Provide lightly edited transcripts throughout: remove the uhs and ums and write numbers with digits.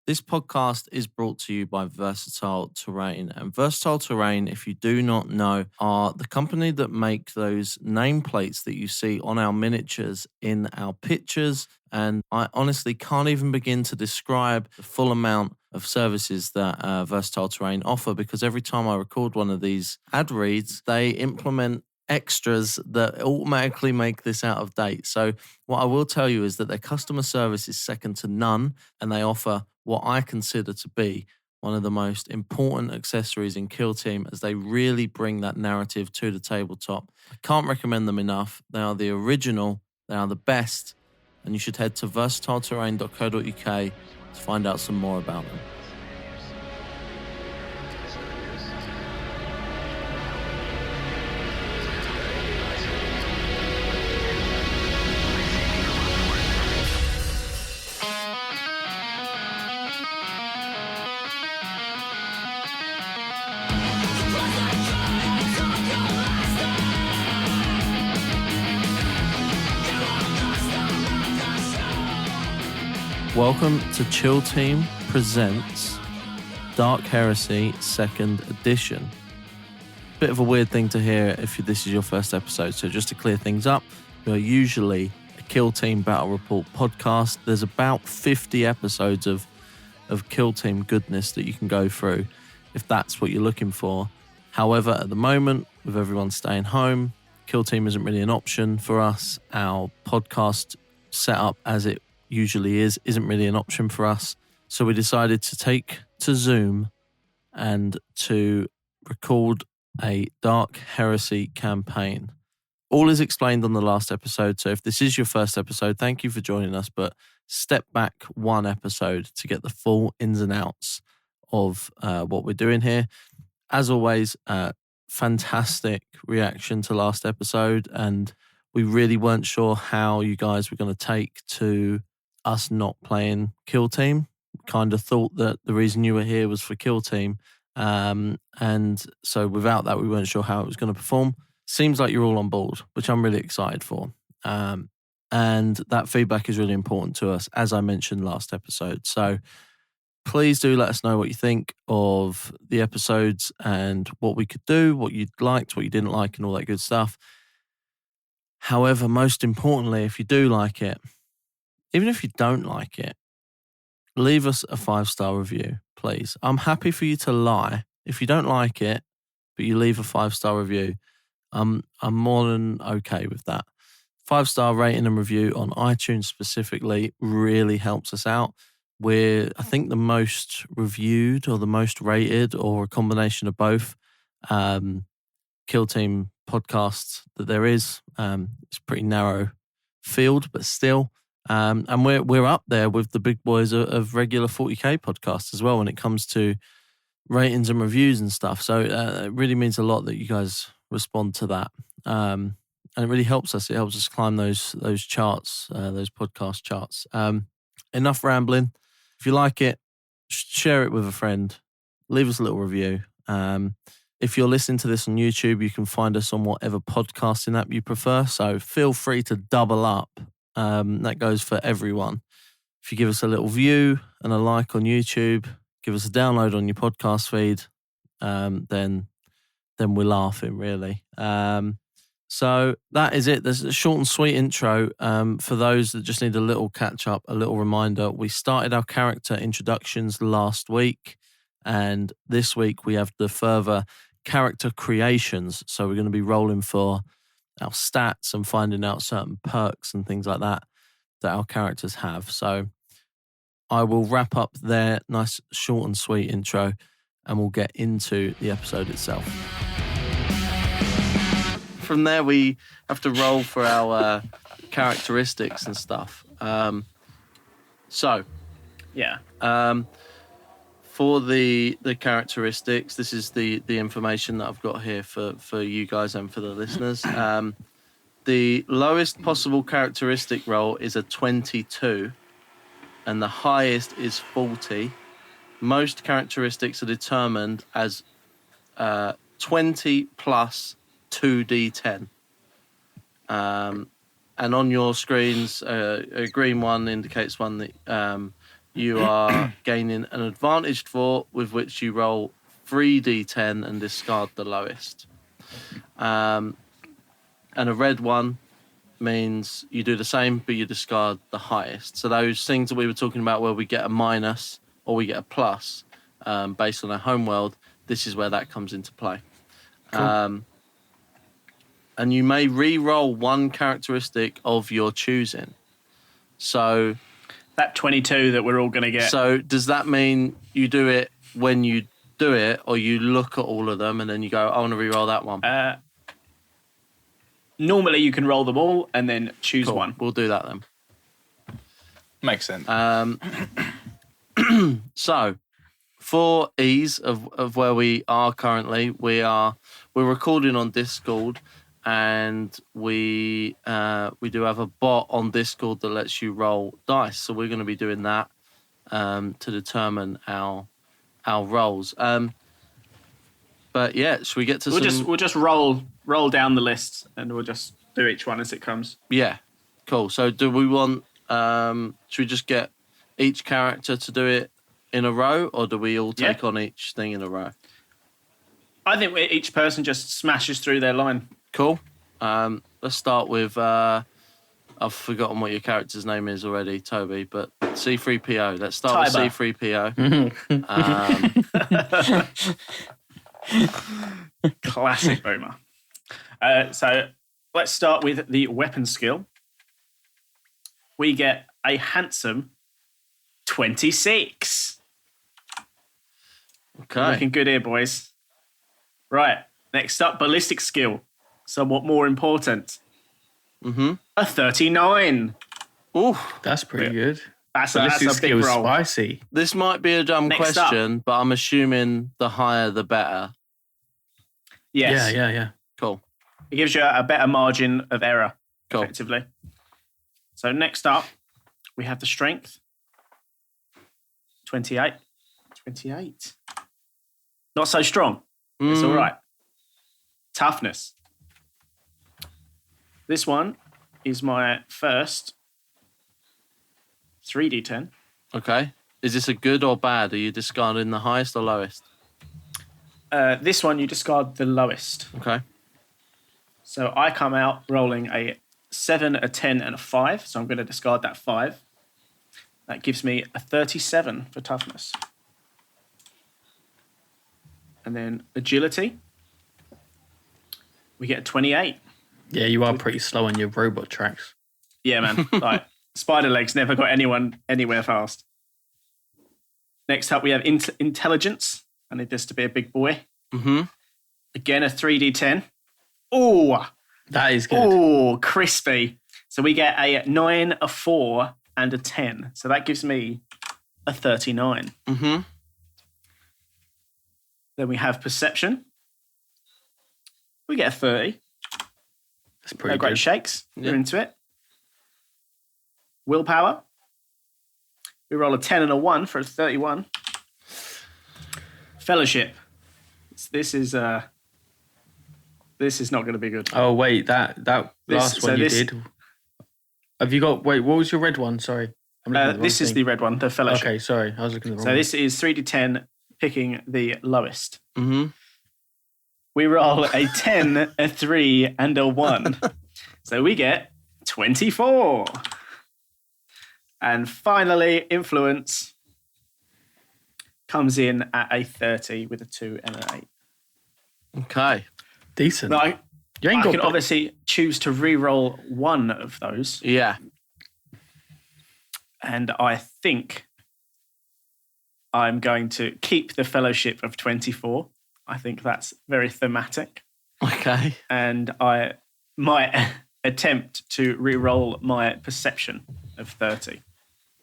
This podcast is brought to you by Versatile Terrain. And Versatile Terrain, if you do not know, are the company that make those nameplates that you see on our miniatures in our pictures. And I honestly can't even begin to describe the full amount of services that Versatile Terrain offer, because every time I record one of these ad reads, they implement extras that automatically make this out of date. So what I will tell you is that their customer service is second to none, and they offer what I consider to be one of the most important accessories in Kill Team, as they really bring that narrative to the tabletop. I can't recommend them enough. They are the original, they are the best, and you should head to versatileterrain.co.uk to find out some more about them. Welcome to Chill Team Presents Dark Heresy 2nd Edition. Bit of a weird thing to hear if this is your first episode, so just to clear things up, we are usually a Kill Team Battle Report podcast. There's about 50 episodes of Kill Team goodness that you can go through if that's what you're looking for. However, at the moment, with everyone staying home, Kill Team isn't really an option for us. Our podcast setup as it usually isn't really an option for us. So we decided to take to Zoom and to record a Dark Heresy campaign. All is explained on the last episode. So if this is your first episode, thank you for joining us, but step back one episode to get the full ins and outs of what we're doing here. As always, fantastic reaction to last episode, and we really weren't sure how you guys were going to take to us not playing Kill Team. Kind of thought that the reason you were here was for Kill Team, and so without that we weren't sure how it was going to perform. Seems like you're all on board, which I'm really excited for, and that feedback is really important to us, as I mentioned last episode. So please do let us know what you think of the episodes and what we could do, what you liked, what you didn't like, and all that good stuff. However, most importantly, if you do like it, even if you don't like it, leave us a 5-star review, please. I'm happy for you to lie. If you don't like it, but you leave a 5-star review, I'm more than okay with that. 5-star rating and review on iTunes specifically really helps us out. We're, I think, the most reviewed or the most rated, or a combination of both, Kill Team podcasts that there is. It's a pretty narrow field, but still. And we're up there with the big boys of regular 40k podcasts as well when it comes to ratings and reviews and stuff. So it really means a lot that you guys respond to that, and it really helps us. It helps us climb those charts, those podcast charts. Enough rambling. If you like it, share it with a friend. Leave us a little review. If you're listening to this on YouTube, you can find us on whatever podcasting app you prefer. So feel free to double up. That goes for everyone. If you give us a little view and a like on YouTube, give us a download on your podcast feed, then we're laughing, really. So that is it. There's a short and sweet intro. For those that just need a little catch up, a little reminder. We started our character introductions last week, and this week we have the further character creations. So we're going to be rolling for our stats and finding out certain perks and things like that our characters have. So I will wrap up their nice short and sweet intro, and we'll get into the episode itself. From there, we have to roll for our characteristics and stuff. For the characteristics, this is the information that I've got here for you guys and for the listeners. The lowest possible characteristic roll is a 22, and the highest is 40. Most characteristics are determined as 20 plus 2d10. And on your screens, a green one indicates one that you are gaining an advantage for, with which you roll 3d10 and discard the lowest. And a red one means you do the same, but you discard the highest. So those things that we were talking about where we get a minus or we get a plus based on our homeworld, this is where that comes into play. Cool. And you may re-roll one characteristic of your choosing. So that 22 that we're all going to get. So does that mean you do it when you do it, or you look at all of them and then you go, I want to re-roll that one? Normally you can roll them all and then choose one. We'll do that then. Makes sense. So, for ease of where we are currently, we're recording on Discord, and we do have a bot on Discord that lets you roll dice. So we're going to be doing that to determine our rolls. But yeah, should we get to We'll just roll down the list, and we'll just do each one as it comes. Yeah, cool. So do we want? Should we just get each character to do it in a row, or do we all take on each thing in a row? I think each person just smashes through their line. Cool. Let's start with. I've forgotten what your character's name is already, Toby, but C3PO. Let's start with C3PO. Classic boomer. So let's start with the weapon skill. We get a handsome 26. Okay. Looking good here, boys. Right. Next up, ballistic skill. Somewhat more important. Mm-hmm. A 39. Ooh, that's pretty good. That's a big roll. Spicy. This might be a dumb question, but I'm assuming the higher the better. Yes. Yeah. Cool. It gives you a better margin of error, effectively. So next up, we have the strength. 28. Not so strong. It's all right. Toughness. This one is my first 3d10. Okay. Is this a good or bad? Are you discarding the highest or lowest? This one, you discard the lowest. Okay. So I come out rolling a 7, a 10, and a 5. So I'm going to discard that 5. That gives me a 37 for toughness. And then agility. We get a 28. Yeah, you are pretty slow on your robot tracks. Yeah, man. Like, spider legs never got anyone anywhere fast. Next up, we have intelligence. I need this to be a big boy. Mm-hmm. Again, a 3d10. Oh, that is good. Oh, crispy. So we get a 9, a 4, and a 10. So that gives me a 39. Mm-hmm. Then we have perception. We get a 30. That's pretty good. Great shakes. We're into it. Willpower. We roll a 10 and a 1 for a 31. Fellowship. This is not going to be good. Oh wait, that last one you did. Have you got? Wait, what was your red one? Sorry, this is the red one, the fellowship. Okay, sorry, I was looking at the wrong. So this is 3d10, picking the lowest. Mm-hmm. We roll a 10, a 3, and a 1. So we get 24. And finally, influence comes in at a 30 with a 2 and an 8. Okay. Decent. Now, I can obviously choose to re-roll one of those. Yeah. And I think I'm going to keep the fellowship of 24. I think that's very thematic. Okay. And I might attempt to re-roll my perception of 30.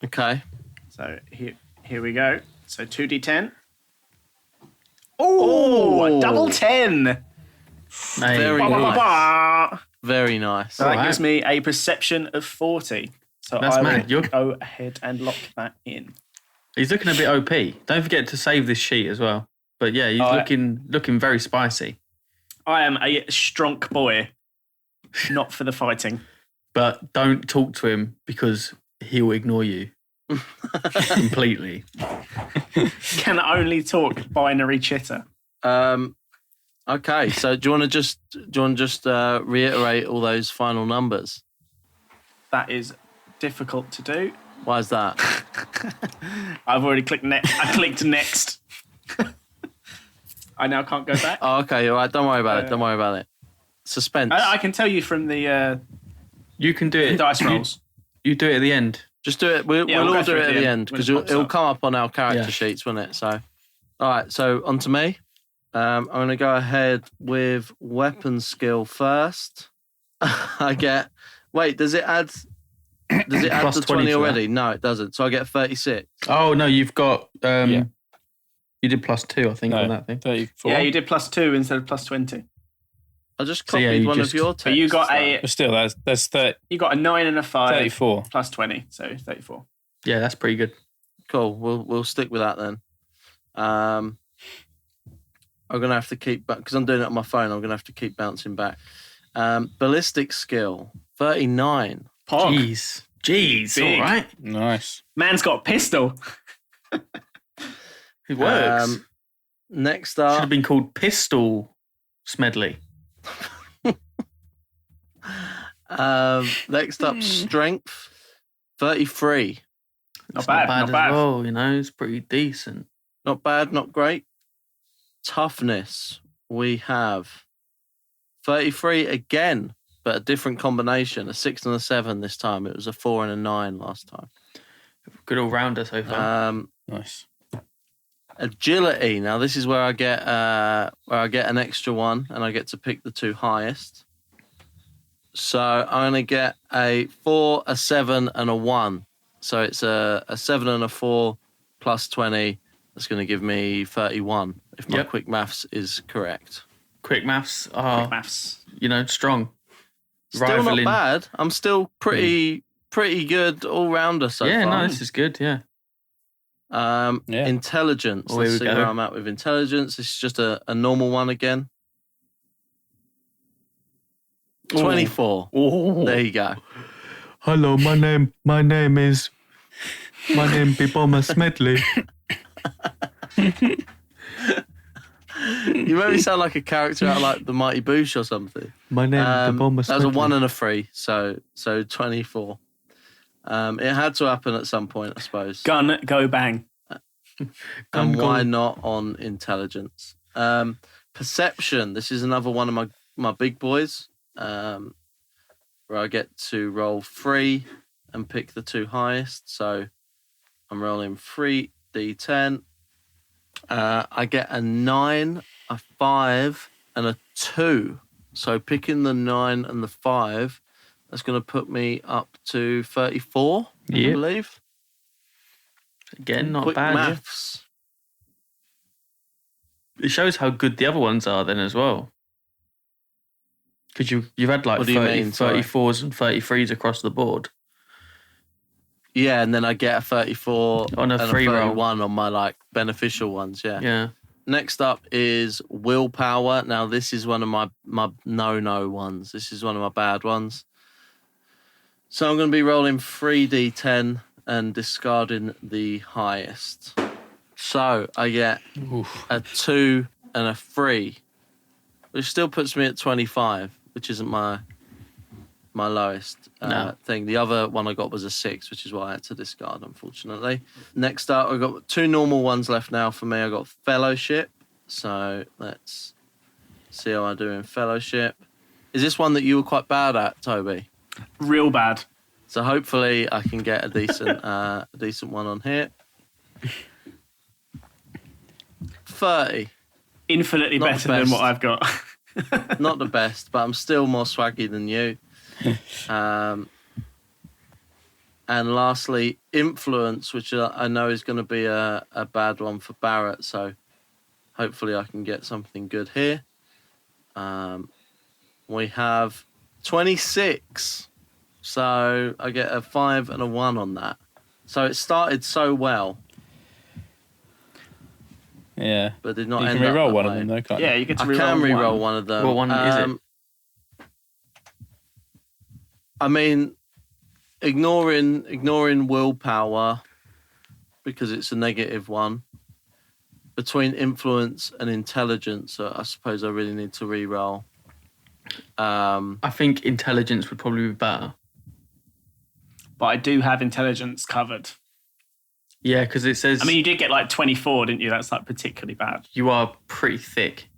Okay. So here we go. So 2d10. Oh, double 10. Very nice. Very nice. So that gives me a perception of 40. So that's mad. Will go ahead and lock that in. He's looking a bit OP. Don't forget to save this sheet as well. But yeah, he's looking very spicy. I am a strong boy, not for the fighting. But don't talk to him because he'll ignore you. Completely. Can only talk binary chitter. Okay, so do you want to just reiterate all those final numbers? That is difficult to do. Why is that? I've already clicked next. I clicked next. I now can't go back. Oh, okay, all right. Don't worry about it. Don't worry about it. Suspense. I can tell you from the You can do it. dice rolls. You do it at the end. Just do it. We'll we'll all go do through it at the end when because it pops it'll up. come up on our character sheets, won't it? So, all right. So on to me. I'm going to go ahead with weapon skill first. I get. Wait, does it add? Does it add Plus the 20 20 to already? No, it doesn't. So I get 36. Oh no, you've got. Yeah. You did +2, I think, No, on that thing. 34. Yeah, you did +2 instead of +20. I just So, yeah, copied you one just- of your texts. But you got But still, that's 30, you got a 9 and a 5 34. +20, so 34. Yeah, that's pretty good. Cool. We'll stick with that then. I'm gonna have to keep back because I'm doing it on my phone. I'm gonna have to keep bouncing back. Ballistic skill 39. Pog. Jeez, Big. all right. Nice. Man's got a pistol. It works. Next Should up, have been called Pistol Smedley. next up, strength 33. Not It's bad, not as bad. well, you know, it's pretty decent. Not bad, not great. Toughness, we have 33 again, but a different combination. A 6 and a 7 this time. It was a 4 and a 9 last time. Good all rounder so far. Nice. Agility. Now this is where I get an extra one, and I get to pick the two highest. So I'm gonna get a 4, a 7, and a 1. So it's a 7 and a 4 plus 20. That's going to give me 31 if my Yep. quick maths is correct. Quick maths are, Quick maths. you know, strong. Still Rivaling. not bad. I'm still pretty good all rounder so Yeah, far. no, this is good, yeah. Yeah. Intelligence. Oh, here Let's we see go. where I'm at with intelligence. This is just a normal one again. 24. There you go. Hello, my name is Biboma Smedley. You make me sound like a character out of like the Mighty Boosh or something. My name That was a 1 and a 3, so 24. It had to happen at some point, I suppose. Gun, go bang. And why not on intelligence? Perception. This is another one of my big boys, where I get to roll 3 and pick the two highest. So I'm rolling 3d10. I get a 9, a 5, and a 2. So picking the 9 and the 5, that's going to put me up to 34, I Yep. believe. Again, not Quick bad. yeah. maths. It shows how good the other ones are then as well. Because you've had like What do you 30, mean? Sorry. 34s and 33s across the board. Yeah, and then I get a 34 On a and free a roll. 31 on my like beneficial ones, yeah. Yeah. Next up is willpower. Now this is one of my no ones. This is one of my bad ones. So I'm going to be rolling 3d10 and discarding the highest. So I get a 2 and a 3, which still puts me at 25, which isn't my lowest No. thing. The other one I got was a 6, which is why I had to discard, unfortunately. Next up, I've got 2 normal ones left now for me. I got fellowship. So let's see how I do in fellowship. Is this one that you were quite bad at, Toby? Real bad. So hopefully I can get a decent one on here. 30. Infinitely Not better the than best. what I've got. Not the best, but I'm still more swaggy than you. And lastly, influence, which I know is going to be a bad one for Barrett. So hopefully I can get something good here. We have 26. So I get a 5 and a 1 on that. So it started so well, Yeah. but did not You end can up re-roll that one way. of them though, can't Yeah, you? you get to I reroll can re-roll one. one of them. What one is it? I mean, ignoring willpower, because it's a negative one. Between influence and intelligence, I suppose I really need to re-roll. I think intelligence would probably be better. But I do have intelligence covered. Yeah, because it says... I mean, you did get like 24, didn't you? That's like particularly bad. You are pretty thick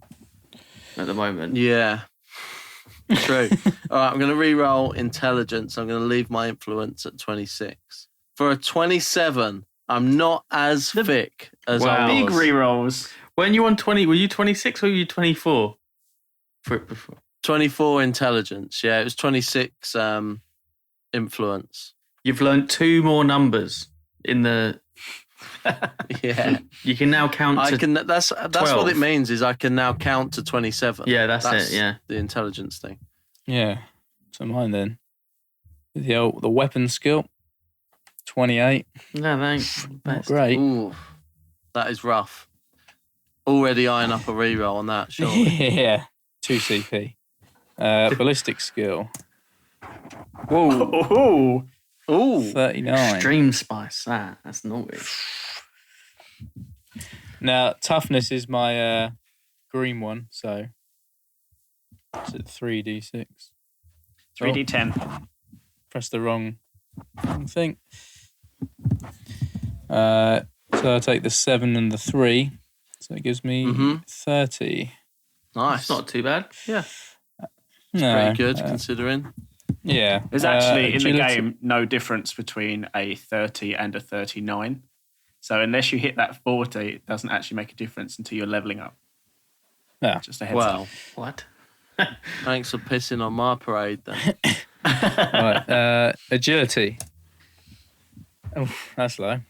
at the moment. Yeah. True. All right, I'm going to re-roll intelligence. I'm going to leave my influence at 26. For a 27, I'm not as thick as I was. Big re-rolls. When you on 20, were you 26 or were you 24? For it before? 24 intelligence, yeah. It was 26 influence. You've learned 2 more numbers in the... Yeah. You can now count to That's 12. what it means, is I can now count to 27. Yeah, that's it, yeah. The intelligence thing. Yeah. So mine then. The weapon skill, 28. No, that ain't Not best. great. Ooh, that is rough. Already eyeing up a reroll on that, sure. Yeah. 2 CP. Ballistic skill. Whoa. Ooh. 39. Extreme spice, that's naughty. Now, toughness is my green one, so it's at 3d6. 3d10. Press the wrong thing. So I take the 7 and the 3, so it gives me 30. Nice. It's not too bad. Yeah. No, Pretty good, considering. Yeah. There's actually in the agility- game no difference between a 30 and a 39. So unless you hit that 40, it doesn't actually make a difference until you're leveling up. Yeah. Just a heads up. Well, What? thanks for pissing on my parade then. Right. Agility. Oh, that's low.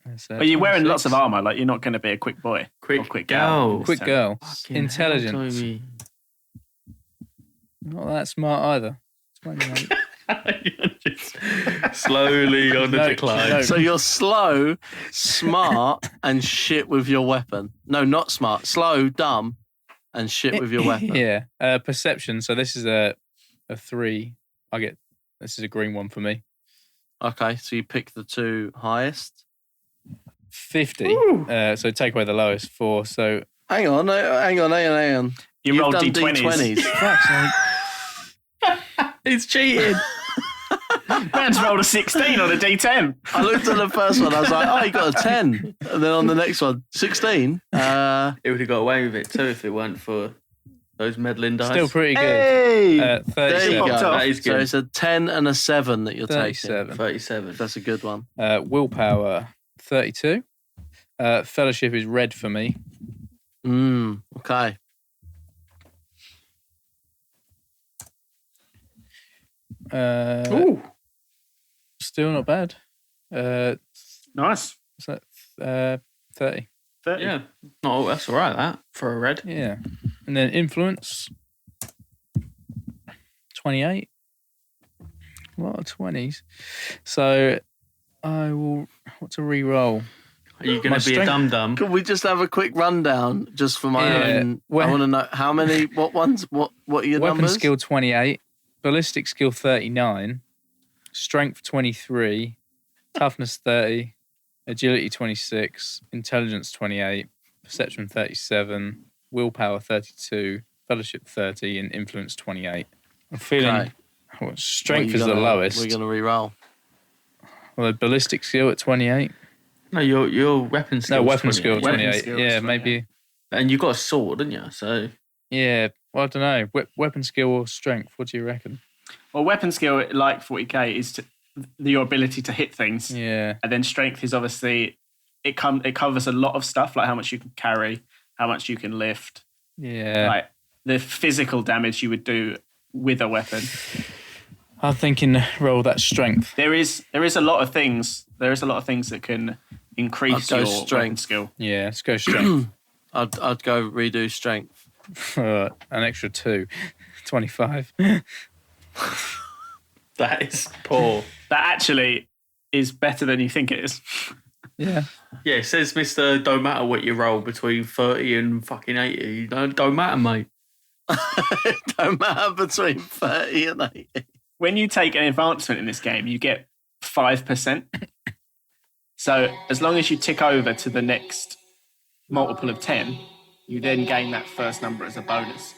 That's, But you're wearing 26. lots of armor. Like you're not going to be a quick boy. Quick or quick gal. girl. Quick girl. Fucking Intelligence. hell, Toby. Not that smart either. It's only like- Just slowly on the No, decline. no. So you're slow, smart, and shit with your weapon. No, not smart. Slow, dumb, and shit with your weapon. Yeah. Perception. So this is a 3. This is a green one for me. Okay, so you pick the 2 highest. 50. So take away the lowest 4. So Hang on. You You've rolled done D20s. fuck's sake. It's cheating. Man's rolled a 16 on a D10. I looked at the first one. I was like, oh, you got a 10. And then on the next one, 16. It would have got away with it too if it weren't for those meddling dice. Still pretty good. Hey! 37. There you go. Popped off. That is So good. it's a 10 and a 7 that you're taking. 37. 37. That's a good one. Willpower 32. Fellowship is red for me. Okay. Ooh, Still not bad. nice. What's that? 30. 30. Yeah. No, that's all right, that, for a red. Yeah. And then influence 28. A lot of 20s. So I will. What's a re-roll? Are you going My to be a strength- dum-dum? Can we just have a quick rundown just for my Yeah. own? Well- I want to know how many, what ones, what are your Weapon numbers? skill 28. Ballistic skill 39. Strength 23. Toughness 30. Agility 26. Intelligence 28. Perception 37. Willpower 32. Fellowship 30. And influence 28. I'm feeling. Okay. Well, strength What is are you the gonna- lowest. We're going to re-roll. Well, ballistic skill at 28. No, your weapon skill. No, weapon skill Weapon 28. skill is Yeah, 28. maybe. And you got a sword, didn't you? So Yeah, well, I don't know. Weapon skill or strength? What do you reckon? Well, weapon skill, like 40k, is your ability to hit things. Yeah, And then strength is obviously, it covers a lot of stuff, like how much you can carry, how much you can lift, yeah. like the physical damage you would do with a weapon. I'm thinking roll that strength. There is a lot of things. There is a lot of things that can increase I'd your go weapon strength. skill. Yeah, let's go strength. I'd go redo strength. An extra 2. 25. that is poor. That actually is better than you think it is. Yeah. Yeah, it says, Mr. Don't matter what you roll between 30 and fucking 80. Don't matter, mate. It don't matter between 30 and 80. When you take an advancement in this game, you get 5%. So as long as you tick over to the next multiple of 10, you then gain that first number as a bonus.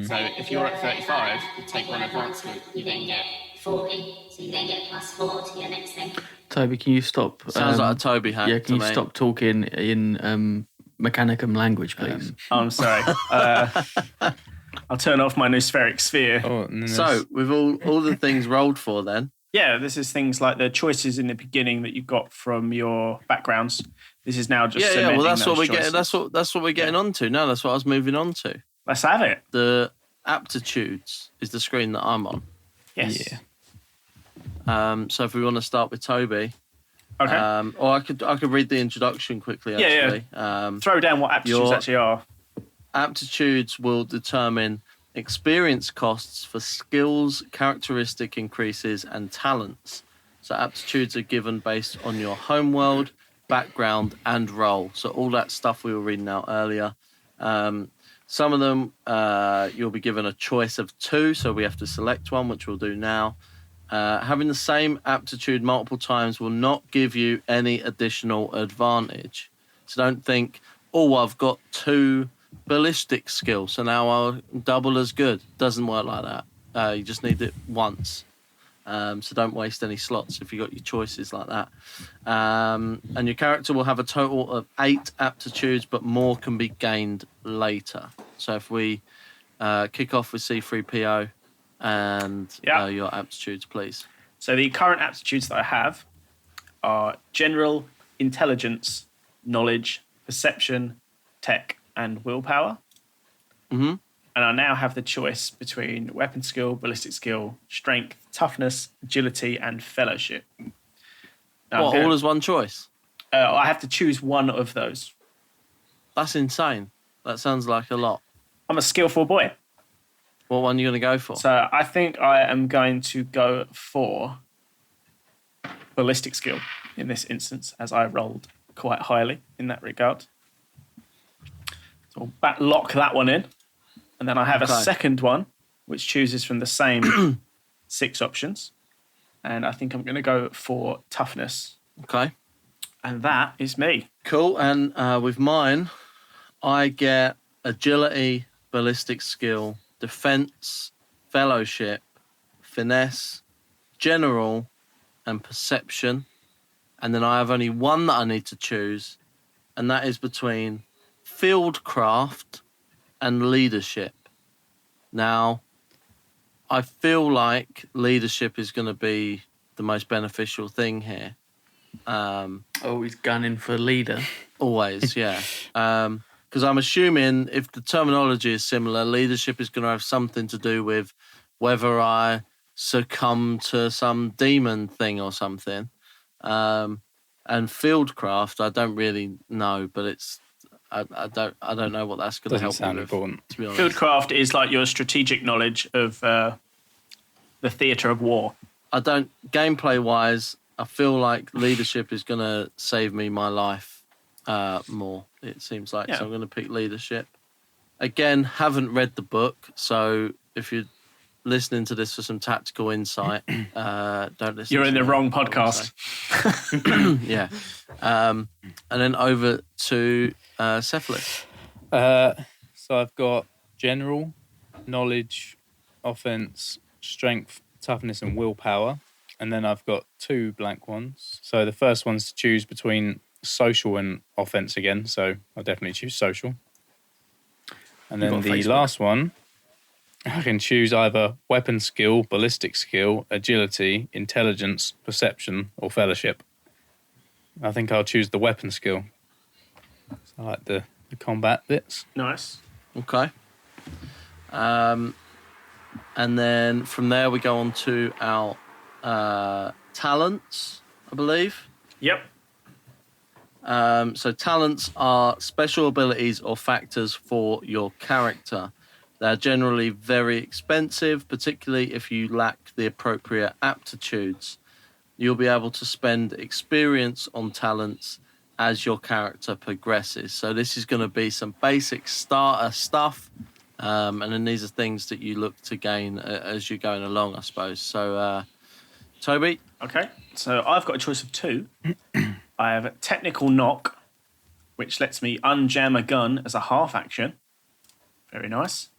So if you're at 35, you take one advancement, you then get 40, so you then get +4 to your next thing. Toby, can you stop? Sounds like a Toby hack. Yeah, can you stop talking in Mechanicum language, please? I'm sorry. I'll turn off my nospheric sphere. Oh, and then So, with all the things rolled for then, Yeah, this is things like the choices in the beginning that you got from your backgrounds. This is now just well, that's what those we're getting. choices. That's what we're getting onto. No, that's what I was moving on to. Let's have it. The aptitudes is the screen that I'm on. Yes. Yeah. So if we want to start with Toby, Okay. or I could read the introduction quickly. Actually, Throw down what aptitudes actually are. Aptitudes will determine experience costs for skills, characteristic increases, and talents. So aptitudes are given based on your homeworld, background, and role. So all that stuff we were reading out earlier. Some of them you'll be given a choice of 2, so we have to select one, which we'll do now. Having the same aptitude multiple times will not give you any additional advantage. So don't think, oh, I've got 2 ballistic skill, so now I'll double as good. Doesn't work like that. You just need it once. So don't waste any slots if you got your choices like that. And your character will have a total of 8 aptitudes, but more can be gained later. So if we kick off with C3PO and your aptitudes, please. So the current aptitudes that I have are general, intelligence, knowledge, perception, tech, and willpower. Mm-hmm. And I now have the choice between weapon skill, ballistic skill, strength, toughness, agility, and fellowship. Now, All as one choice? I have to choose one of those. That's insane. That sounds like a lot. I'm a skillful boy. What one are you going to go for? So I think I am going to go for ballistic skill in this instance, as I rolled quite highly in that regard. So I'll lock that one in. And then I have a second one, which chooses from the same 6 options. And I think I'm going to go for toughness. Okay. And that is me. Cool. And with mine, I get agility, ballistic skill, defense, fellowship, finesse, general, and perception. And then I have only one that I need to choose, and that is between fieldcraft and leadership. Now, I feel like leadership is going to be the most beneficial thing here. He's gunning for leader. Always, yeah. Because I'm assuming if the terminology is similar, leadership is going to have something to do with whether I succumb to some demon thing or something. And fieldcraft, I don't really know, but it's I don't know what that's going to help Doesn't sound me with, important. to be honest. Fieldcraft is like your strategic knowledge of the theatre of war. I don't, gameplay wise, I feel like leadership is going to save me my life more, it seems like. Yeah. So I'm going to pick leadership. Again, haven't read the book, so if you're listening to this for some tactical insight, don't listen. You're in to the me, wrong I would podcast. say. Yeah. And then over to Cephalus. So I've got general, knowledge, offense, strength, toughness, and willpower. And then I've got 2 blank ones. So the first one's to choose between social and offense again. So I'll definitely choose social. And then the last one, I can choose either weapon skill, ballistic skill, agility, intelligence, perception, or fellowship. I think I'll choose the weapon skill. So I like the combat bits. Nice. Okay. And then from there we go on to our talents, I believe. Yep. So talents are special abilities or factors for your character. They're generally very expensive, particularly if you lack the appropriate aptitudes. You'll be able to spend experience on talents as your character progresses. So this is going to be some basic starter stuff. And then these are things that you look to gain as you're going along, I suppose. So, Toby? Okay. So I've got a choice of 2. I have Technical Knock, which lets me unjam a gun as a half action. Very nice.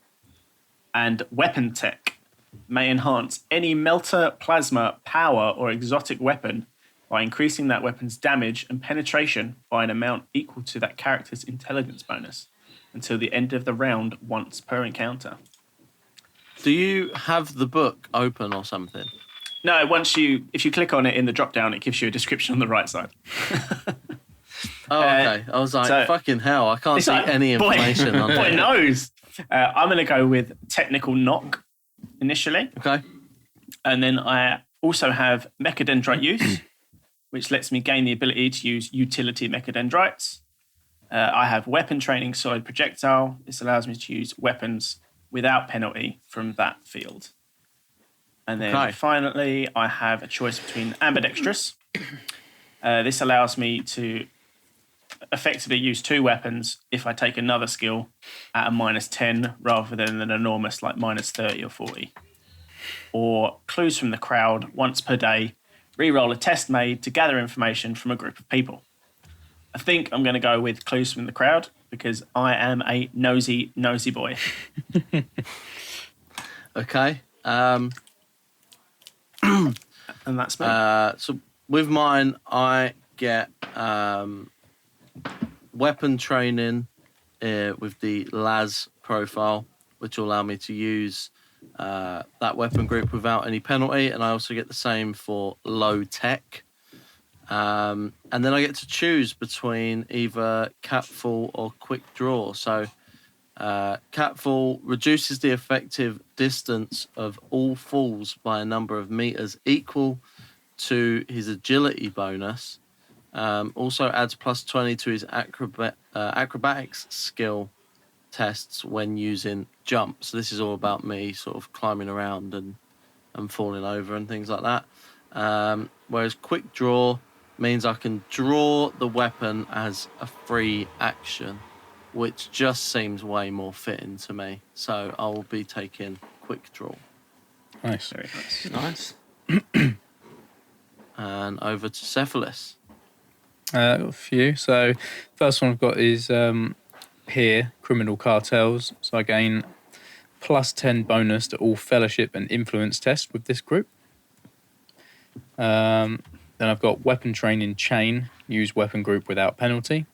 And Weapon Tech may enhance any melter, plasma, power, or exotic weapon by increasing that weapon's damage and penetration by an amount equal to that character's intelligence bonus until the end of the round once per encounter. Do you have the book open or something? No, if you click on it in the drop down, it gives you a description on the right side. Oh, okay. I was like, fucking hell, I can't see any information on Boy it. knows. I'm going to go with Technical Knock initially. Okay. And then I also have Mechadendrite Use, which lets me gain the ability to use utility Mechadendrites. I have Weapon Training Solid Projectile. This allows me to use weapons without penalty from that field. And then finally, I have a choice between Ambidextrous. This allows me to effectively use 2 weapons if I take another skill at a -10 rather than an enormous like -30 or 40. Or Clues from the Crowd once per day. Reroll a test made to gather information from a group of people. I think I'm going to go with Clues from the Crowd because I am a nosy boy. Okay. And that's me. So with mine, I get weapon training with the Laz profile, which will allow me to use that weapon group without any penalty. And I also get the same for low tech. And then I get to choose between either Catfall or Quick Draw. So Catfall reduces the effective distance of all falls by a number of meters equal to his agility bonus. Also adds +20 to his acrobatics skill tests when using jump. So this is all about me sort of climbing around and falling over and things like that. Whereas Quick Draw means I can draw the weapon as a free action, which just seems way more fitting to me. So I will be taking Quick Draw. Nice. Very nice. Nice. And over to Cephalus. I've got a few. So first one I've got is here, Criminal Cartels. So I gain +10 bonus to all fellowship and influence tests with this group. Then I've got Weapon Training Chain, use weapon group without penalty.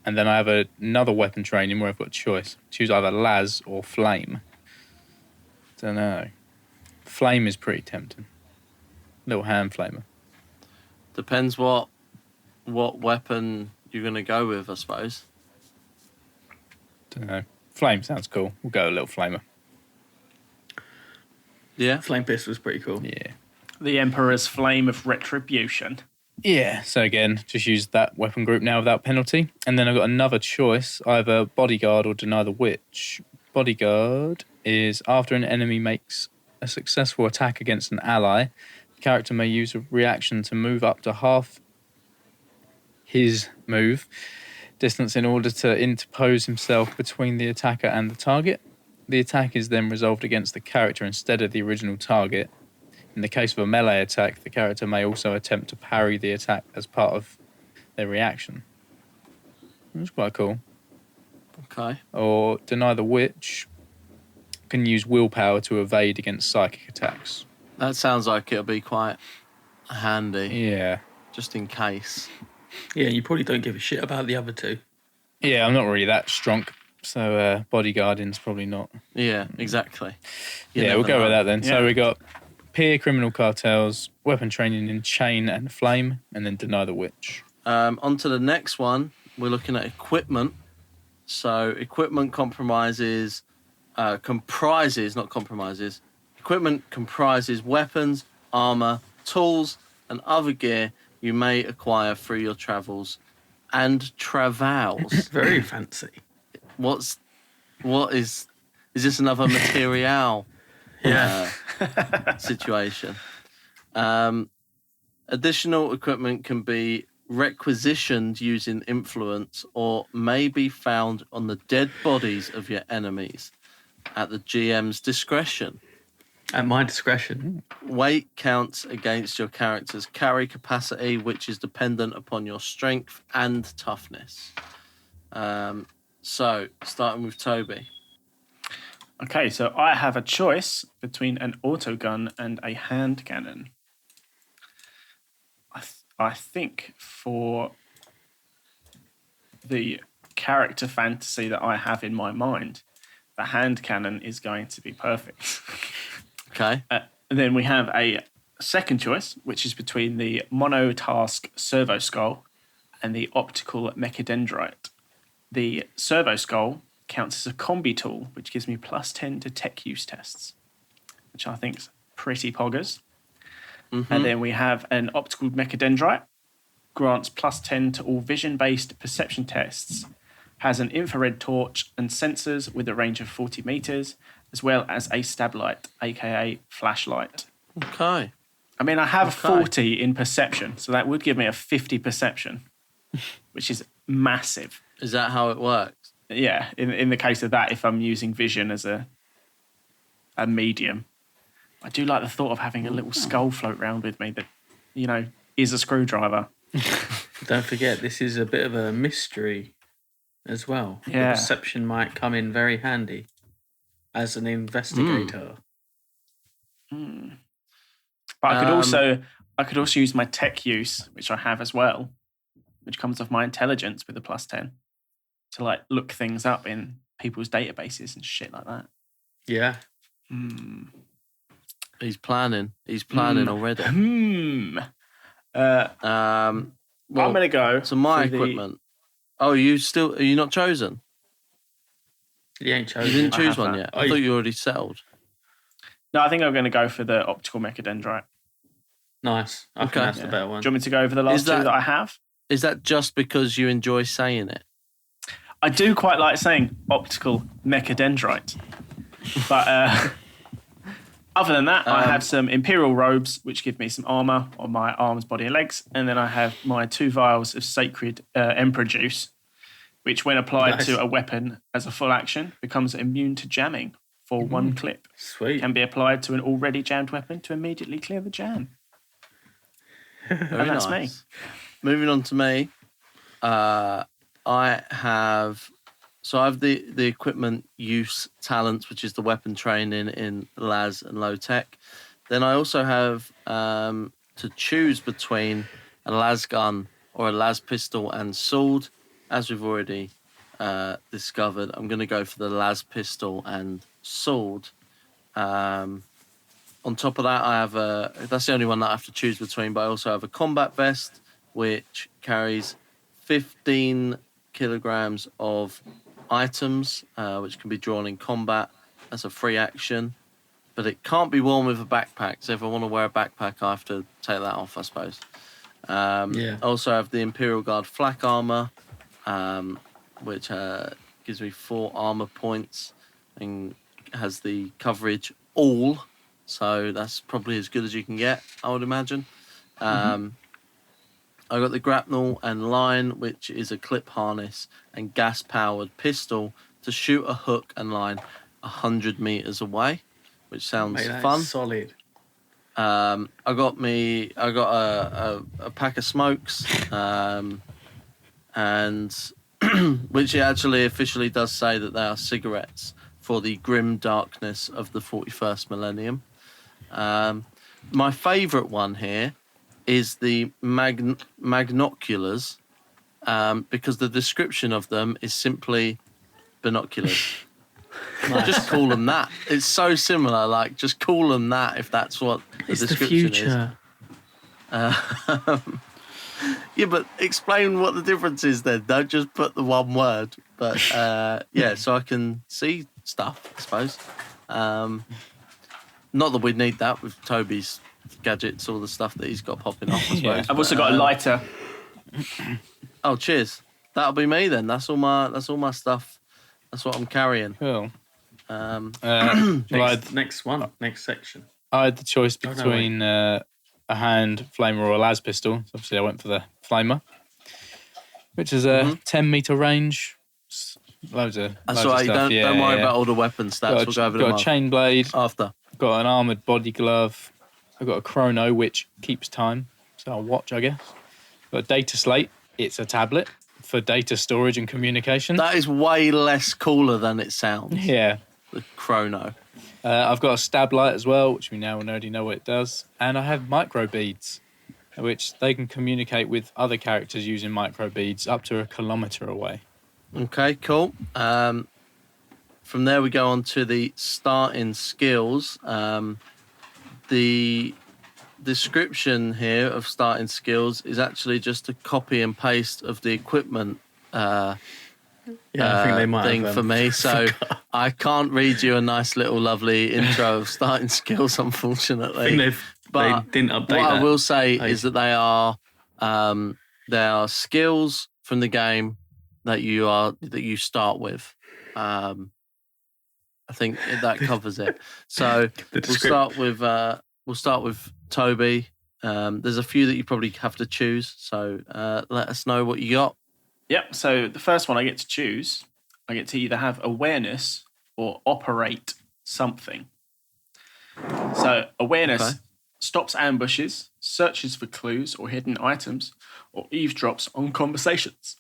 And then I have another Weapon Training where I've got a choice. Choose either Laz or Flame. Don't know. Flame is pretty tempting. Little hand flamer. Depends what weapon you're going to go with, I suppose. Don't know. Flame sounds cool. We'll go a little flamer. Yeah. Flame pistol was pretty cool. Yeah. The Emperor's Flame of Retribution. Yeah, so again, just use that weapon group now without penalty. And then I've got another choice, either Bodyguard or Deny the Witch. Bodyguard is after an enemy makes a successful attack against an ally, the character may use a reaction to move up to half his move distance in order to interpose himself between the attacker and the target. The attack is then resolved against the character instead of the original target. In the case of a melee attack, the character may also attempt to parry the attack as part of their reaction. That's quite cool. Okay. Or Deny the Witch can use willpower to evade against psychic attacks. That sounds like it'll be quite handy, Yeah. just in case. Yeah, you probably don't give a shit about the other two. Yeah, I'm not really that strong, so bodyguarding's probably not. Yeah, exactly. We'll go with that then. Yeah. So we got Peer Criminal Cartels, Weapon Training in Chain and Flame, and then Deny the Witch. On to the next one. We're looking at equipment. So equipment comprises weapons, armor, tools, and other gear you may acquire through your travels and travails. Very fancy. What is this another material situation? Additional equipment can be requisitioned using influence or may be found on the dead bodies of your enemies at the GM's discretion. At my discretion. Weight counts against your character's carry capacity, which is dependent upon your strength and toughness. So, starting with Toby. Okay, so I have a choice between an autogun and a hand cannon. I think for the character fantasy that I have in my mind, the hand cannon is going to be perfect. Okay. Then we have a second choice, which is between the monotask servo skull and the optical mechadendrite. The servo skull counts as a combi tool, which gives me +10 to tech use tests, which I think is pretty poggers. Mm-hmm. And then we have an optical mechadendrite, grants +10 to all vision-based perception tests, has an infrared torch and sensors with a range of 40 meters, as well as a stab light, aka flashlight. Okay. I mean, I have Okay. 40 in perception, so that would give me a 50 perception, which is massive. Is that how it works? Yeah, in the case of that, if I'm using vision as a medium. I do like the thought of having a little skull float around with me that, you know, is a screwdriver. Don't forget, this is a bit of a mystery as well. Yeah. The perception might come in very handy as an investigator. But I could also use my tech use, which I have as well, which comes off my intelligence with a +10, to like look things up in people's databases and shit like that. Yeah. He's planning. He's planning already. Well, Well, I'm gonna go. So my for the- equipment. Oh, are you not chosen? You ain't chosen. You didn't I choose have one that. yet. I thought you already settled. No, I think I'm going to go for the optical mechadendrite. Nice. I Okay. think that's the better one. Do you want me to go over the last Is that- two that I have? Is that just because you enjoy saying it? I do quite like saying optical mechadendrite. But other than that, I have some Imperial Robes, which give me some armor on my arms, body, and legs. And then I have my 2 vials of sacred Emperor juice, which, when applied Nice. to a weapon as a full action, becomes immune to jamming for 1 clip. Sweet. Can be applied to an already jammed weapon to immediately clear the jam. Very that's nice. Moving on to me. I have the equipment use talents, which is the weapon training in las and low tech. Then I also have to choose between a las gun or a las pistol and sword. As we've already discovered, I'm going to go for the las pistol and sword. On top of that, I have that's the only one that I have to choose between, but I also have a combat vest, which carries 15 kilograms of items, which can be drawn in combat as a free action. But it can't be worn with a backpack, so if I want to wear a backpack, I have to take that off, I suppose. I also have the Imperial Guard flak armor, which gives me 4 armor points and has the coverage all. So that's probably as good as you can get, I would imagine. I got the grapnel and line, which is a clip harness and gas-powered pistol to shoot a hook and line 100 meters away, which sounds Mate, that is fun. solid. I got a pack of smokes, and which it actually officially does say that they are cigarettes for the grim darkness of the 41st millennium. My favourite one here is the magnoculars, because the description of them is simply binoculars. Just call them that. It's so similar. Like, just call them that if that's what the It's the description future. Yeah, but explain what the difference is then. Don't just put the one word. But yeah, so I can see stuff, I suppose. Not that we'd need that with Toby's gadgets, all the stuff that he's got popping off, I suppose. Yeah. I've also got a lighter. Oh, cheers. That'll be me then. That's all my stuff. That's what I'm carrying. Cool. Uh, Next section. I had the choice Oh, no, between a hand flamer or a las pistol. So obviously, I went for the flamer, which is a 10-meter range. Loads of That's loads all of right. stuff. Don't worry about all the weapon stats. We'll go over them got a chain blade, after. I've got an armoured body glove. I've got a chrono, which keeps time. So I'll watch, I guess. I've got a data slate. It's a tablet for data storage and communication. That is way less cooler than it sounds. Yeah. The chrono. I've got a stab light as well, which we now already know what it does. And I have micro beads, which they can communicate with other characters using micro beads up to 1 kilometre away. Okay, cool. From there we go on to the starting skills. The description here of starting skills is actually just a copy and paste of the equipment I think they might thing have, for me. So I can't read you a nice little lovely intro of starting skills, unfortunately. they didn't update what I that will say page. is that they are skills from the game that you start with. I think that covers it. So we'll start with Toby. There's a few that you probably have to choose. So let us know what you got. Yep, so the first one I get to choose, I get to either have awareness or operate something. So awareness stops ambushes, searches for clues or hidden items, or eavesdrops on conversations.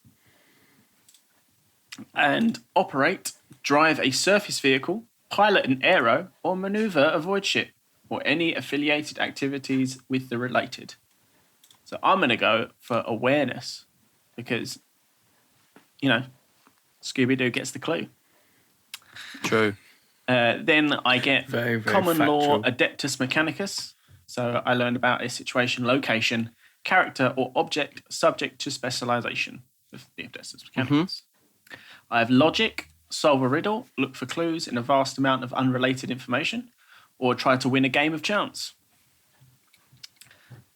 And operate, drive a surface vehicle, pilot an aero, or maneuver a void ship, or any affiliated activities with the related. So I'm going to go for awareness because, Scooby-Doo gets the clue. True. Then I get Very, very Common Law factual. Adeptus Mechanicus. So I learned about a situation, location, character, or object subject to specialization with the Adeptus Mechanicus. I have Logic, solve a riddle, look for clues in a vast amount of unrelated information, or try to win a game of chance.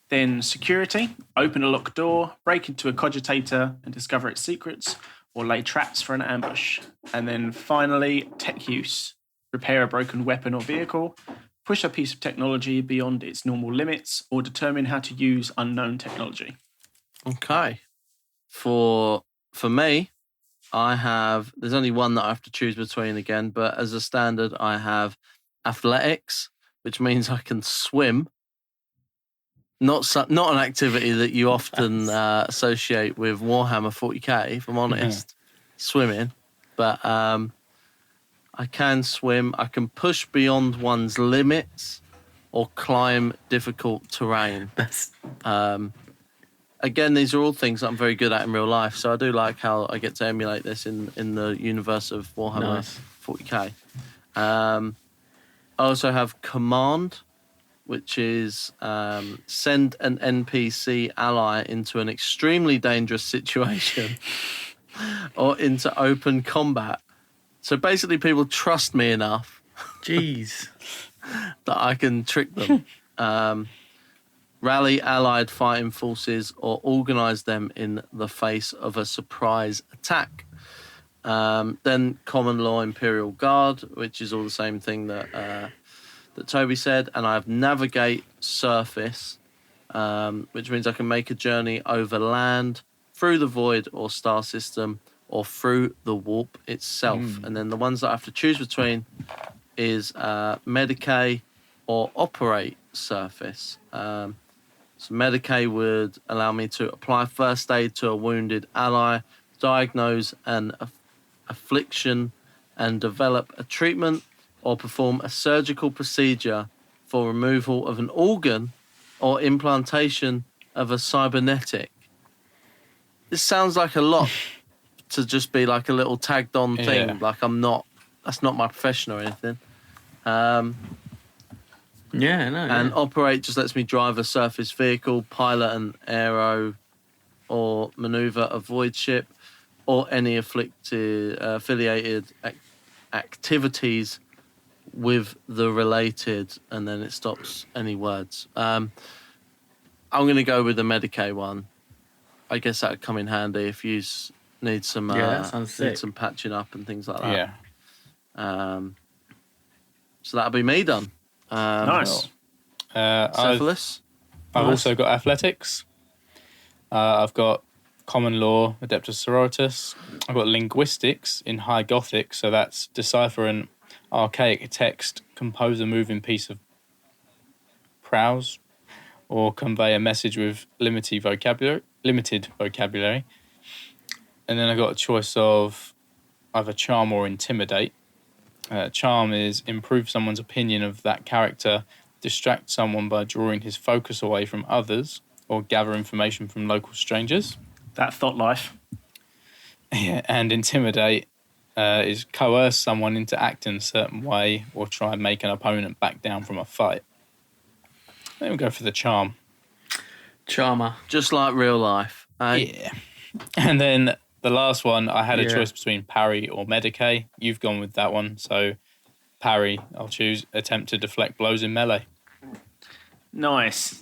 Then Security, open a locked door, break into a cogitator and discover its secrets, or lay traps for an ambush. And then finally, Tech Use, repair a broken weapon or vehicle, push a piece of technology beyond its normal limits, or determine how to use unknown technology. Okay. For me, there's only one that I have to choose between again, but as a standard, I have athletics, which means I can swim. Not an activity that you often associate with Warhammer 40k, if I'm honest, swimming. But I can swim. I can push beyond one's limits or climb difficult terrain. Again, these are all things that I'm very good at in real life, so I do like how I get to emulate this in the universe of Warhammer 40k. I also have command, which is send an NPC ally into an extremely dangerous situation or into open combat. So basically people trust me enough Jeez. that I can trick them. Rally allied fighting forces or organise them in the face of a surprise attack. Then common law Imperial Guard, which is all the same thing that Toby said. And I have navigate surface, which means I can make a journey over land, through the void or star system, or through the warp itself. And then the ones that I have to choose between is Medicae or operate surface. So Medicae would allow me to apply first aid to a wounded ally, diagnose an affliction and develop a treatment, or perform a surgical procedure for removal of an organ or implantation of a cybernetic. This sounds like a lot to just be like a little tagged on thing. Yeah. Like that's not my profession or anything. And operate just lets me drive a surface vehicle, pilot an aero, or maneuver a void ship, or any affiliated activities with the related, and then it stops any words. I'm going to go with the Medicae one. I guess that would come in handy if you need some that sounds sick. need some patching up and things like that. Yeah. So that'll be me done. Nice. Cephalus. I've Nice. also got athletics. I've got common law, Adeptus Sororitas. I've got linguistics in High Gothic, so that's decipher an archaic text, compose a moving piece of prose, or convey a message with limited vocabulary. And then I got a choice of either charm or intimidate. Charm is improve someone's opinion of that character, distract someone by drawing his focus away from others, or gather information from local strangers. That thought life. Yeah, and intimidate is coerce someone into acting a certain way or try and make an opponent back down from a fight. Then we'll go for the charm. Charmer. Just like real life. Yeah. And then the last one, I had a choice between parry or medicate. You've gone with that one, so parry, I'll choose. Attempt to deflect blows in melee. Nice.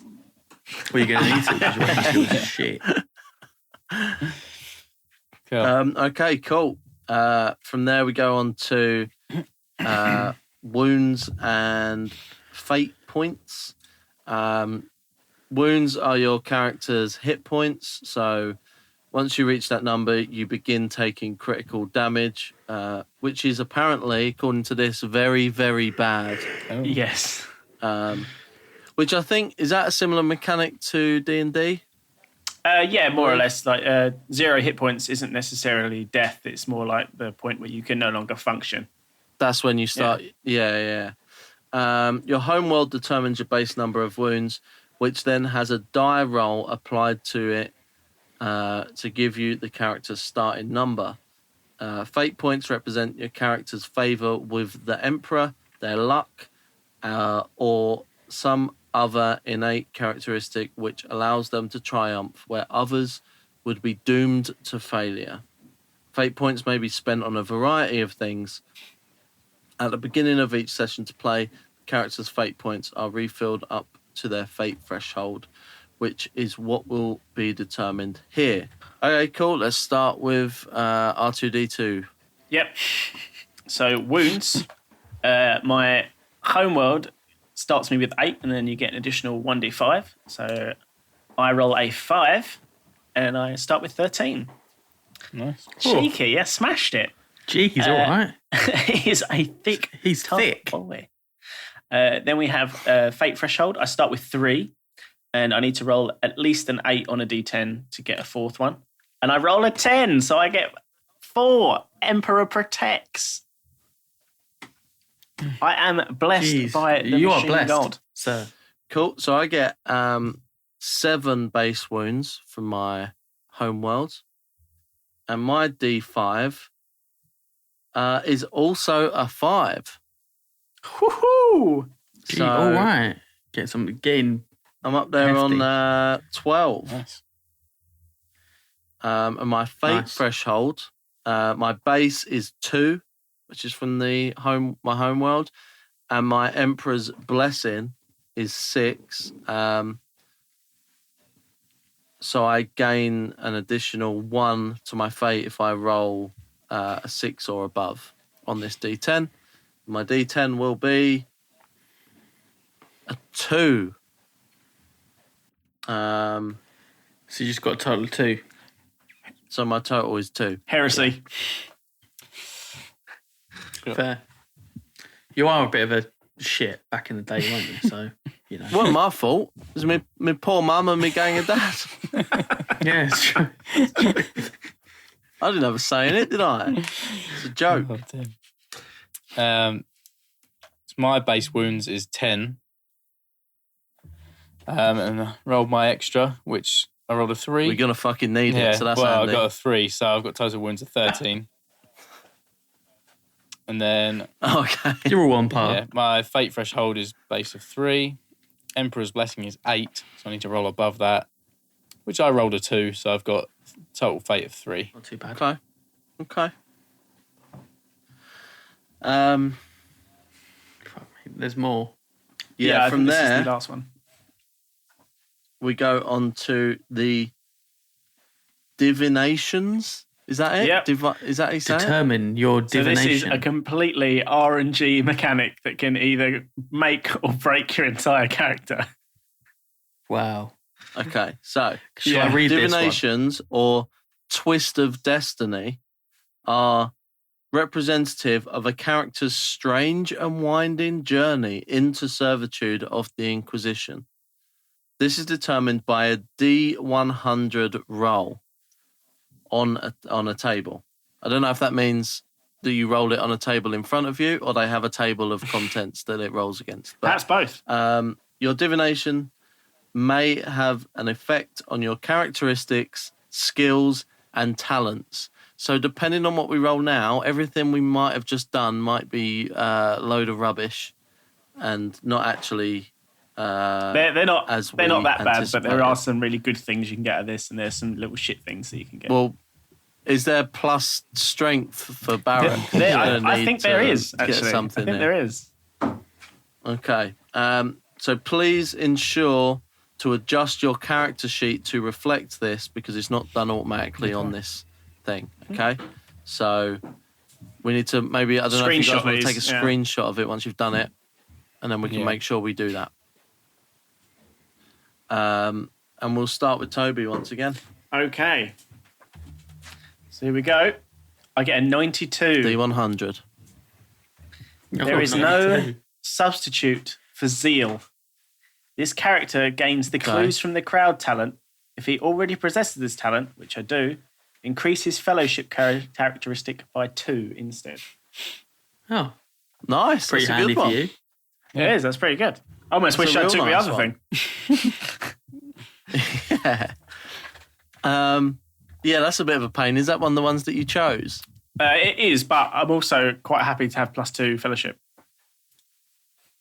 Well, you're going to need it because you're going to shit. Cool. Okay, cool. From there we go on to wounds and fate points. Wounds are your character's hit points. So once you reach that number, you begin taking critical damage, which is apparently, according to this, very, very bad. Oh. Yes. Which I think, is that a similar mechanic to D&D? Yeah, more or less. Like 0 hit points isn't necessarily death. It's more like the point where you can no longer function. That's when you start. Yeah. Your homeworld determines your base number of wounds, which then has a die roll applied to it to give you the character's starting number. Fate points represent your character's favour with the Emperor, their luck, or some other innate characteristic which allows them to triumph where others would be doomed to failure. Fate points may be spent on a variety of things. At the beginning of each session to play, the character's fate points are refilled up to their fate threshold, which is what will be determined here. Okay, cool. Let's start with R2D2. Yep. So wounds. My homeworld starts me with 8, and then you get an additional 1d5. So I roll a 5, and I start with 13. Nice. Cheeky, yeah, smashed it. Cheeky's all right. He is a thick, He's tough thick. boy. Then we have fate threshold. I start with 3, and I need to roll at least an 8 on a d10 to get a 4th one. And I roll a 10, so I get 4. Emperor protects. I am blessed by the you are machine blessed, god. sir. Cool. So I get 7 base wounds from my homeworld. And my D5 is also a 5. Woohoo! Gee, So all right. Getting I'm up there hefty. on 12. Nice. And my fate Nice. threshold, my base is 2, which is from my homeworld, and my Emperor's blessing is 6. So I gain an additional 1 to my fate if I roll a 6 or above on this D10. My D10 will be a 2. So you just got a total of 2. So my total is 2. Heresy. Fair. You are a bit of a shit back in the day, weren't you? So, you know. It wasn't my fault. It was my poor mum and my gang of dad. Yeah, it's true. I didn't have a say in it, did I? It's a joke. So my base wounds is 10. And I rolled my extra, which I rolled a 3. We're going to fucking need it, so that's well, handy. I got a 3, so I've got total wounds of 13. And then Okay. You're all on par. yeah, my fate threshold is base of 3. Emperor's blessing is 8, so I need to roll above that, which I rolled a 2, so I've got total fate of 3. Not too bad. Okay. Fuck me. There's more. Yeah, I from think this there, is the last one. we go on to the Divinations. Is that it? Yep. Is that how you say it? Determine your So this is divination. a completely RNG mechanic that can either make or break your entire character. Wow. Okay, so Shall I read this one? Divinations or Twist of Destiny are representative of a character's strange and winding journey into servitude of the Inquisition. This is determined by a D100 roll on a table. I don't know if that means that you roll it on a table in front of you or they have a table of contents that it rolls against. But, That's both. your divination may have an effect on your characteristics, skills, and talents. So depending on what we roll now, everything we might have just done might be a load of rubbish and not actually... they're not that bad, but there are anticipated. some really good things you can get out of this, and there's some little shit things that you can get. Well, is there plus strength for Baron? I think there is, Get actually. something I think there. there is. Okay. So please ensure to adjust your character sheet to reflect this because it's not done automatically on this thing. Okay. So we need to maybe, I don't know if you guys want to take a screenshot of it once you've done it, and then we can make sure we do that. And we'll start with Toby once again. Okay. So here we go. I get a 92. D100. There is no substitute for zeal. This character gains the clues from the crowd talent. If he already possesses this talent, which I do, increase his fellowship characteristic by 2 instead. Oh, Nice. pretty That's a handy good for one. you. It is. That's pretty good. I almost That's wish a I real took the nice other one. thing. Yeah. Yeah, that's a bit of a pain. Is that one of the ones that you chose? It is, but I'm also quite happy to have +2 fellowship.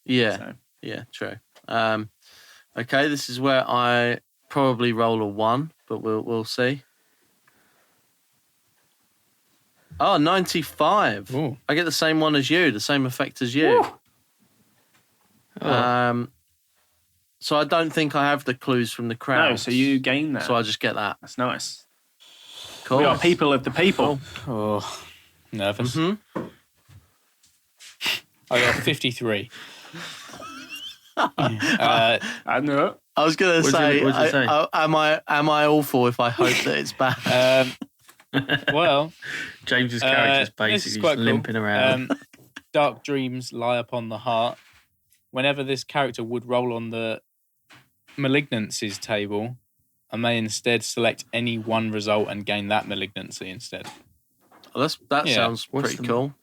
Yeah. So. Yeah, true. Okay, this is where I probably roll a 1, but we'll see. Oh, 95. Ooh. I get the same one as you, the same effect as you. Oh. So I don't think I have the clues from the crowd. No, so you gain that. So I just get that. That's nice. Cool. We are people of the people. Oh, nervous. Mm-hmm. I got 53. I know. I was going to say, what'd you say? am I awful if I hope that it's bad? Well, James's character's this is basically quite just limping around. Dark dreams lie upon the heart. Whenever this character would roll on the malignancies table, I may instead select any one result and gain that malignancy instead. Well, that Yeah. sounds What's pretty the- cool.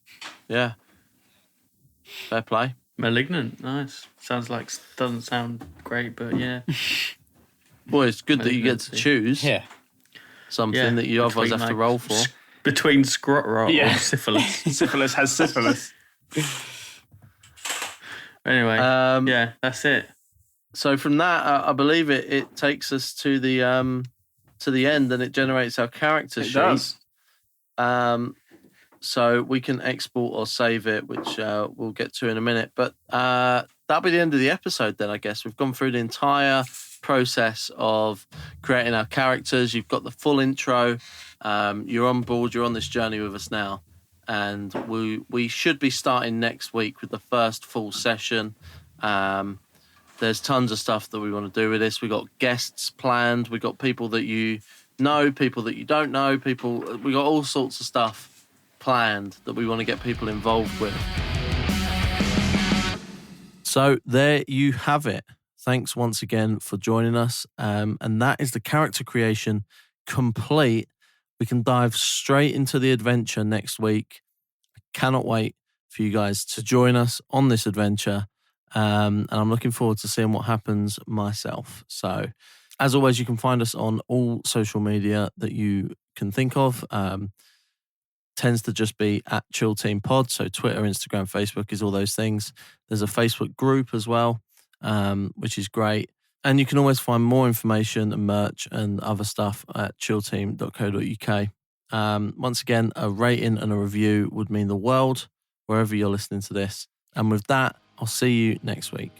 Yeah. Fair play. Malignant, nice. Doesn't sound great, but yeah. Boy, it's good that you get to Malignancy. choose Yeah. something Yeah, that you otherwise between, have to like, roll for. Between scrot rot Yeah. or syphilis. Syphilis has syphilis. Anyway, Um, yeah, that's it. So from that, I believe it takes us to the end, and it generates our character It sheet. does. So we can export or save it, which we'll get to in a minute. But that'll be the end of the episode then, I guess. We've gone through the entire process of creating our characters. You've got the full intro. You're on board. You're on this journey with us now. And we should be starting next week with the first full session. There's tons of stuff that we want to do with this. We've got guests planned. We've got people that you know, people that you don't know, we got all sorts of stuff planned that we want to get people involved with. So there you have it. Thanks once again for joining us. And that is the character creation complete. We can dive straight into the adventure next week. I cannot wait for you guys to join us on this adventure. And I'm looking forward to seeing what happens myself. So as always, you can find us on all social media that you can think of. Tends to just be at Chill Team Pod. So Twitter, Instagram, Facebook is all those things. There's a Facebook group as well, which is great. And you can always find more information and merch and other stuff at chillteam.co.uk. Once again, a rating and a review would mean the world wherever you're listening to this. And with that, I'll see you next week.